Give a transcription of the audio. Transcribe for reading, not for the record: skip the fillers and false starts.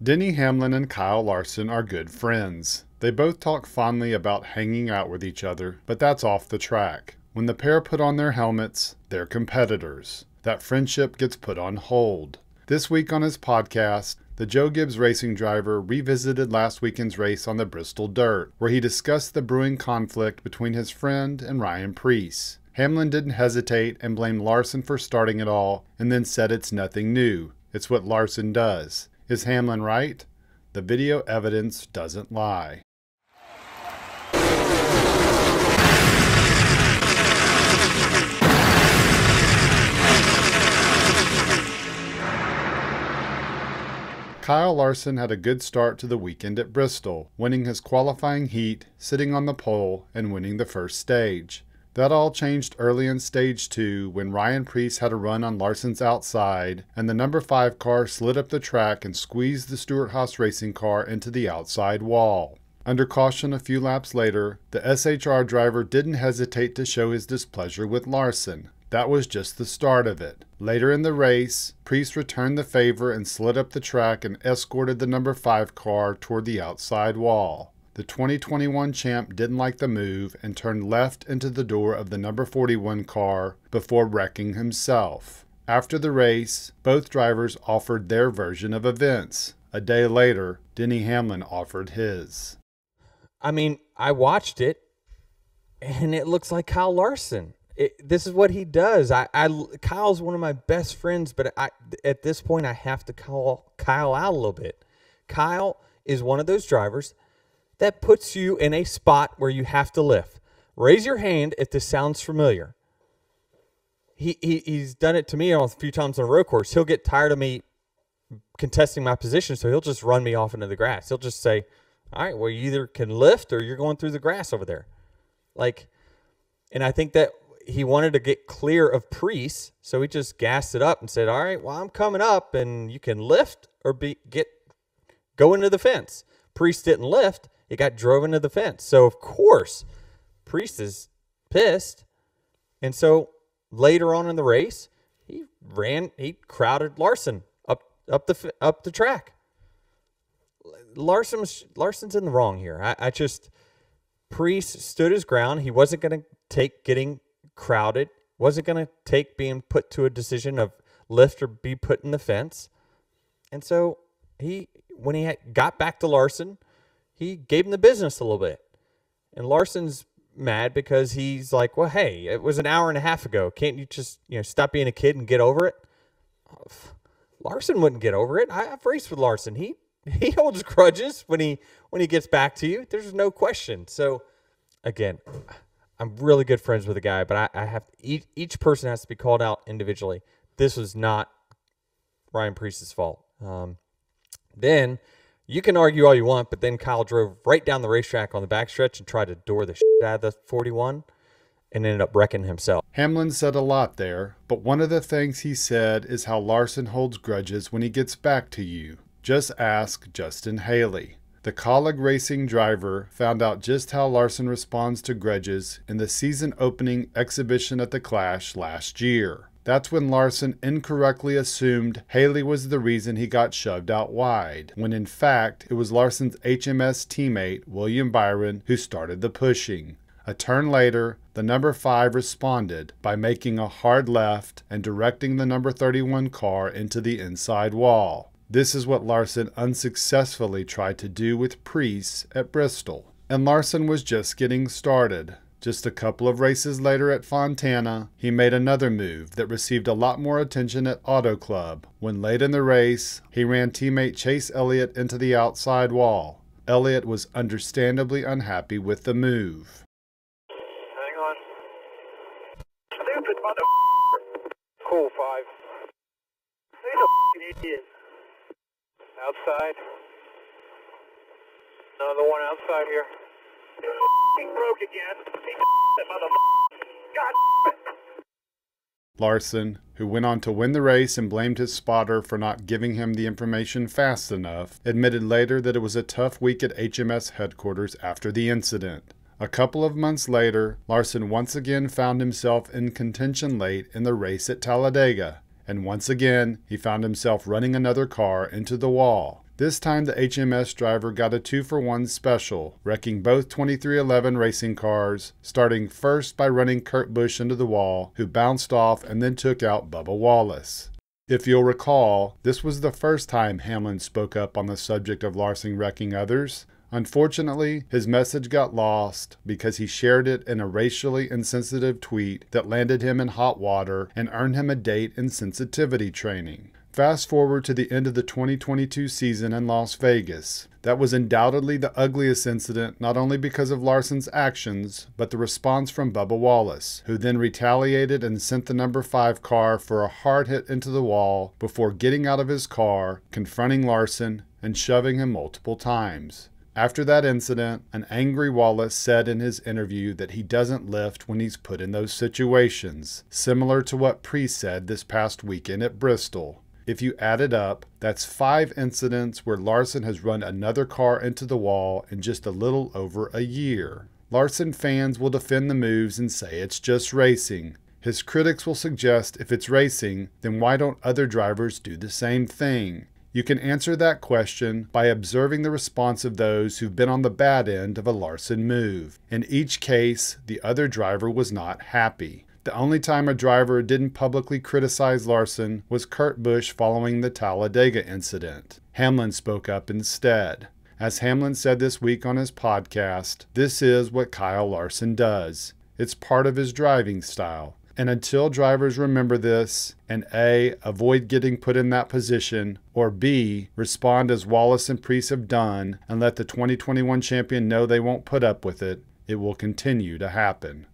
Denny Hamlin and Kyle Larson are good friends. They both talk fondly about hanging out with each other, but that's off the track. When the pair put on their helmets, they're competitors. That friendship gets put on hold. This week on his podcast, the Joe Gibbs racing driver revisited last weekend's race on the Bristol dirt, where he discussed the brewing conflict between his friend and Ryan Preece. Hamlin didn't hesitate and blamed Larson for starting it all, and then said it's nothing new. It's what Larson does. Is Hamlin right? The video evidence doesn't lie. Kyle Larson had a good start to the weekend at Bristol, winning his qualifying heat, sitting on the pole, and winning the first stage. That all changed early in Stage 2 when Ryan Preece had a run on Larson's outside and the number 5 car slid up the track and squeezed the Stewart-Haas Racing car into the outside wall. Under caution a few laps later, the SHR driver didn't hesitate to show his displeasure with Larson. That was just the start of it. Later in the race, Preece returned the favor and slid up the track and escorted the number 5 car toward the outside wall. The 2021 champ didn't like the move and turned left into the door of the number 41 car before wrecking himself. After the race, both drivers offered their version of events. A day later, Denny Hamlin offered his. I mean, I watched it, and it looks like Kyle Larson. This is what he does. Kyle's one of my best friends, but at this point, I have to call Kyle out a little bit. Kyle is one of those drivers that puts you in a spot where you have to lift. Raise your hand if this sounds familiar. He's done it to me a few times on a road course. He'll get tired of me contesting my position, so he'll just run me off into the grass. He'll just say, all right, well, you either can lift or you're going through the grass over there. And I think that he wanted to get clear of Preece, so he just gassed it up and said, all right, well, I'm coming up, and you can lift or go into the fence. Preece didn't lift. It got drove into the fence. So, of course, Preece is pissed. And so, later on in the race, he crowded Larson up the track. Larson's in the wrong here. Preece stood his ground. He wasn't going to take getting crowded. Wasn't going to take being put to a decision of lift or be put in the fence. And so, when he got back to Larson, he gave him the business a little bit. And Larson's mad because he's like, well, hey, it was an hour and a half ago. Can't you just, stop being a kid and get over it? Larson wouldn't get over it. I've raced with Larson. He holds grudges when he gets back to you. There's no question. So, again, I'm really good friends with the guy, but I have each person has to be called out individually. This was not Ryan Preece's fault. Then you can argue all you want, but then Kyle drove right down the racetrack on the backstretch and tried to door the shit out of the 41 and ended up wrecking himself. Hamlin said a lot there, but one of the things he said is how Larson holds grudges when he gets back to you. Just ask Justin Haley. The Colleague Racing driver found out just how Larson responds to grudges in the season opening exhibition at the Clash last year. That's when Larson incorrectly assumed Haley was the reason he got shoved out wide, when in fact it was Larson's HMS teammate, William Byron, who started the pushing. A turn later, the number 5 responded by making a hard left and directing the number 31 car into the inside wall. This is what Larson unsuccessfully tried to do with Preece at Bristol. And Larson was just getting started. Just a couple of races later at Fontana, he made another move that received a lot more attention at Auto Club when late in the race, he ran teammate Chase Elliott into the outside wall. Elliott was understandably unhappy with the move. Hang on. Stupid mother. Cool 5. He's a idiot. Outside. Another one outside here. He broke again. God. Larson, who went on to win the race and blamed his spotter for not giving him the information fast enough, admitted later that it was a tough week at HMS headquarters after the incident. A couple of months later, Larson once again found himself in contention late in the race at Talladega, and once again he found himself running another car into the wall. This time the HMS driver got a 2-for-1 special, wrecking both 2311 racing cars, starting first by running Kurt Busch into the wall, who bounced off and then took out Bubba Wallace. If you'll recall, this was the first time Hamlin spoke up on the subject of Larson wrecking others. Unfortunately, his message got lost because he shared it in a racially insensitive tweet that landed him in hot water and earned him a date in sensitivity training. Fast forward to the end of the 2022 season in Las Vegas. That was undoubtedly the ugliest incident, not only because of Larson's actions, but the response from Bubba Wallace, who then retaliated and sent the number 5 car for a hard hit into the wall before getting out of his car, confronting Larson, and shoving him multiple times. After that incident, an angry Wallace said in his interview that he doesn't lift when he's put in those situations, similar to what Preece said this past weekend at Bristol. If you add it up, that's 5 incidents where Larson has run another car into the wall in just a little over a year. Larson fans will defend the moves and say it's just racing. His critics will suggest if it's racing, then why don't other drivers do the same thing? You can answer that question by observing the response of those who've been on the bad end of a Larson move. In each case, the other driver was not happy. The only time a driver didn't publicly criticize Larson was Kurt Busch following the Talladega incident. Hamlin spoke up instead. As Hamlin said this week on his podcast, this is what Kyle Larson does. It's part of his driving style. And until drivers remember this and A, avoid getting put in that position, or B, respond as Wallace and Preece have done and let the 2021 champion know they won't put up with it, it will continue to happen.